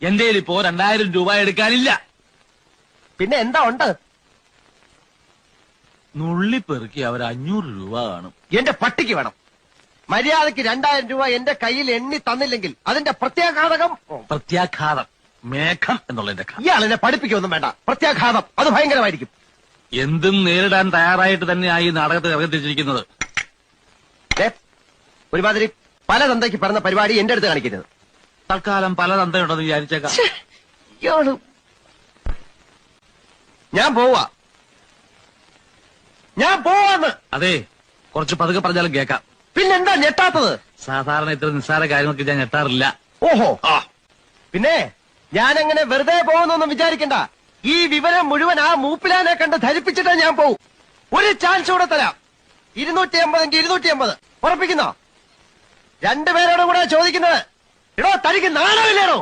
എന്റെ ഇപ്പോ 2000 രൂപ എടുക്കാനില്ല. പിന്നെ എന്താ ഉണ്ട്? നുള്ളിപ്പെറുക്കി അവർ 500 രൂപ കാണും. എന്റെ പട്ടിക്ക് വേണം. മര്യാദക്ക് 2000 രൂപ എന്റെ കയ്യിൽ എണ്ണി തന്നില്ലെങ്കിൽ അതിന്റെ പ്രത്യാഘാതകം. പ്രത്യാഘാതം മേഘം എന്നുള്ളതിന്റെ ഇയാളെന്നെ പഠിപ്പിക്കൊന്നും വേണ്ട. പ്രത്യാഘാതം അത് ഭയങ്കരമായിരിക്കും. എന്തും നേരിടാൻ തയ്യാറായിട്ട് തന്നെയായി ഈ നാടകത്തിൽ ഇറങ്ങിത്തിരിച്ചിരിക്കുന്നത്. ഒരുമാതിരി പല തന്തയ്ക്ക് പറഞ്ഞ പരിപാടി എന്റെ അടുത്ത് കാണിക്കരുത്. തൽക്കാലം പല തന്തയുണ്ടെന്ന് വിചാരിച്ചേക്കാം. ഞാൻ പോവാന്ന്. അതെ, കുറച്ച് പതുക്കെ പറഞ്ഞാലും കേൾക്കാം. പിന്നെന്താ ഞെട്ടാത്തത്? സാധാരണ ഇത്ര നിസ്സാര കാര്യങ്ങൾക്ക് ഞാൻ ഞെട്ടാറില്ല. ഓഹോ, പിന്നെ ഞാനങ്ങനെ വെറുതെ പോകുന്നൊന്നും വിചാരിക്കണ്ട. ഈ വിവരം മുഴുവൻ ആ മൂപ്പിലാനെ കണ്ട് ധരിപ്പിച്ചിട്ടേ ഞാൻ പോവും. ഒരു ചാൻസ് കൂടെ തരാം. 250 250 ഉറപ്പിക്കുന്നോ? രണ്ടുപേരോടും കൂടെ ചോദിക്കുന്നത്. എടോ, തനിക്ക് നാണമില്ലേടോ?